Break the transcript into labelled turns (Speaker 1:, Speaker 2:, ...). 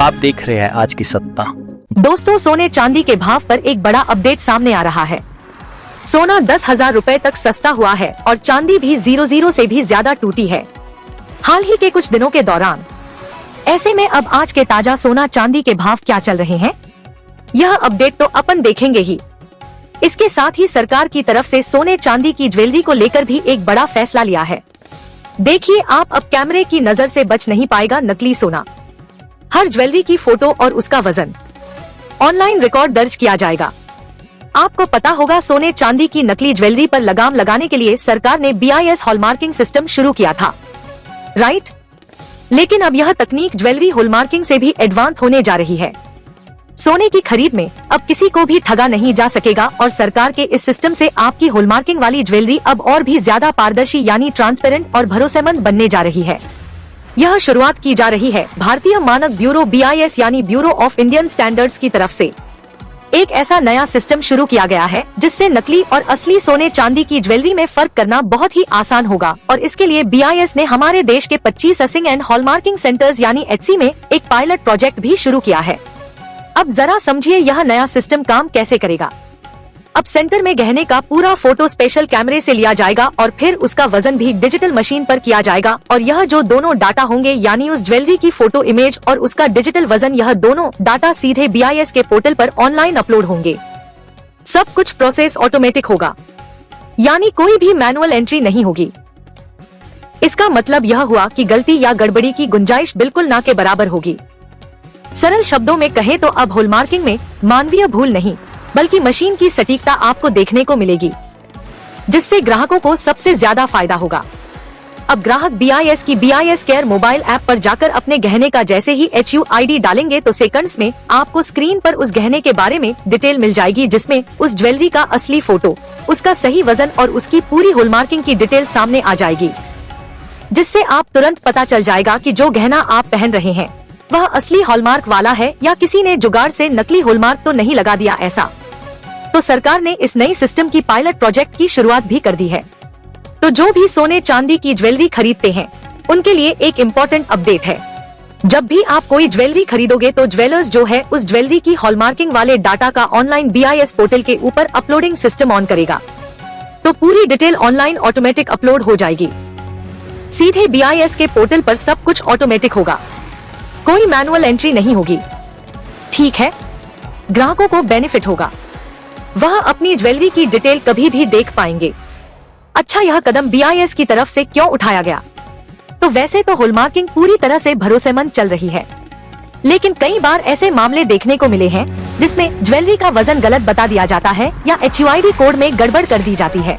Speaker 1: आप देख रहे हैं आज की सत्ता।
Speaker 2: दोस्तों, सोने चांदी के भाव पर एक बड़ा अपडेट सामने आ रहा है। सोना 10,000 रुपए तक सस्ता हुआ है और चांदी भी 00 से भी ज्यादा टूटी है हाल ही के कुछ दिनों के दौरान। ऐसे में अब आज के ताजा सोना चांदी के भाव क्या चल रहे हैं, यह अपडेट तो अपन देखेंगे ही। इसके साथ ही सरकार की तरफ से सोने चांदी की ज्वेलरी को लेकर भी एक बड़ा फैसला लिया है। देखिए, आप अब कैमरे की नजर से बच नहीं पाएगा नकली सोना। हर ज्वेलरी की फोटो और उसका वजन ऑनलाइन रिकॉर्ड दर्ज किया जाएगा। आपको पता होगा, सोने चांदी की नकली ज्वेलरी पर लगाम लगाने के लिए सरकार ने BIS हॉलमार्किंग सिस्टम शुरू किया था, राइट? लेकिन अब यह तकनीक ज्वेलरी हॉलमार्किंग से भी एडवांस होने जा रही है। सोने की खरीद में अब किसी को भी ठगा नहीं जा सकेगा और सरकार के इस सिस्टम से आपकी हॉलमार्किंग वाली ज्वेलरी अब और भी ज्यादा पारदर्शी यानी ट्रांसपेरेंट और भरोसेमंद बनने जा रही है। यह शुरुआत की जा रही है भारतीय मानक ब्यूरो BIS यानी ब्यूरो ऑफ इंडियन स्टैंडर्ड्स की तरफ से। एक ऐसा नया सिस्टम शुरू किया गया है जिससे नकली और असली सोने चांदी की ज्वेलरी में फर्क करना बहुत ही आसान होगा और इसके लिए BIS ने हमारे देश के 25 असिंग एंड हॉलमार्किंग सेंटर्स यानी HC में एक पायलट प्रोजेक्ट भी शुरू किया है। अब जरा समझिए यह नया सिस्टम काम कैसे करेगा। अब सेंटर में गहने का पूरा फोटो स्पेशल कैमरे से लिया जाएगा और फिर उसका वजन भी डिजिटल मशीन पर किया जाएगा और यह जो दोनों डाटा होंगे यानी उस ज्वेलरी की फोटो इमेज और उसका डिजिटल वजन, यह दोनों डाटा सीधे BIS के पोर्टल पर ऑनलाइन अपलोड होंगे। सब कुछ प्रोसेस ऑटोमेटिक होगा, यानी कोई भी मैनुअल एंट्री नहीं होगी। इसका मतलब यह हुआ कि गलती या गड़बड़ी की गुंजाइश बिल्कुल ना के बराबर होगी। सरल शब्दों में कहें तो अब हॉलमार्किंग में मानवीय भूल नहीं बल्कि मशीन की सटीकता आपको देखने को मिलेगी, जिससे ग्राहकों को सबसे ज्यादा फायदा होगा। अब ग्राहक BIS की BIS केयर मोबाइल ऐप पर जाकर अपने गहने का जैसे ही HUID डालेंगे तो सेकंड्स में आपको स्क्रीन पर उस गहने के बारे में डिटेल मिल जाएगी, जिसमें उस ज्वेलरी का असली फोटो, उसका सही वजन और उसकी पूरी हॉलमार्किंग की डिटेल सामने आ जाएगी, जिससे आप तुरंत पता चल जाएगा कि जो गहना आप पहन रहे हैं वह असली हॉलमार्क वाला है या किसी ने जुगाड़ से नकली हॉलमार्क तो नहीं लगा दिया। ऐसा तो सरकार ने इस नई सिस्टम की पायलट प्रोजेक्ट की शुरुआत भी कर दी है। तो जो भी सोने चांदी की ज्वेलरी खरीदते हैं उनके लिए एक इम्पोर्टेंट अपडेट है। जब भी आप कोई ज्वेलरी खरीदोगे तो ज्वेलर्स जो है उस ज्वेलरी की हॉलमार्किंग वाले डाटा का ऑनलाइन BIS पोर्टल के ऊपर अपलोडिंग सिस्टम ऑन करेगा, तो पूरी डिटेल ऑनलाइन ऑटोमेटिक अपलोड हो जाएगी। सीधे BIS के पोर्टल पर सब कुछ ऑटोमेटिक होगा, कोई मैनुअल एंट्री नहीं होगी। ठीक है, ग्राहकों को बेनिफिट होगा, वह अपनी ज्वेलरी की डिटेल कभी भी देख पाएंगे। अच्छा, यह कदम BIS की तरफ से क्यों उठाया गया? तो वैसे तो हॉलमार्किंग पूरी तरह से भरोसेमंद चल रही है, लेकिन कई बार ऐसे मामले देखने को मिले हैं जिसमें ज्वेलरी का वजन गलत बता दिया जाता है या HUID कोड में गड़बड़ कर दी जाती है।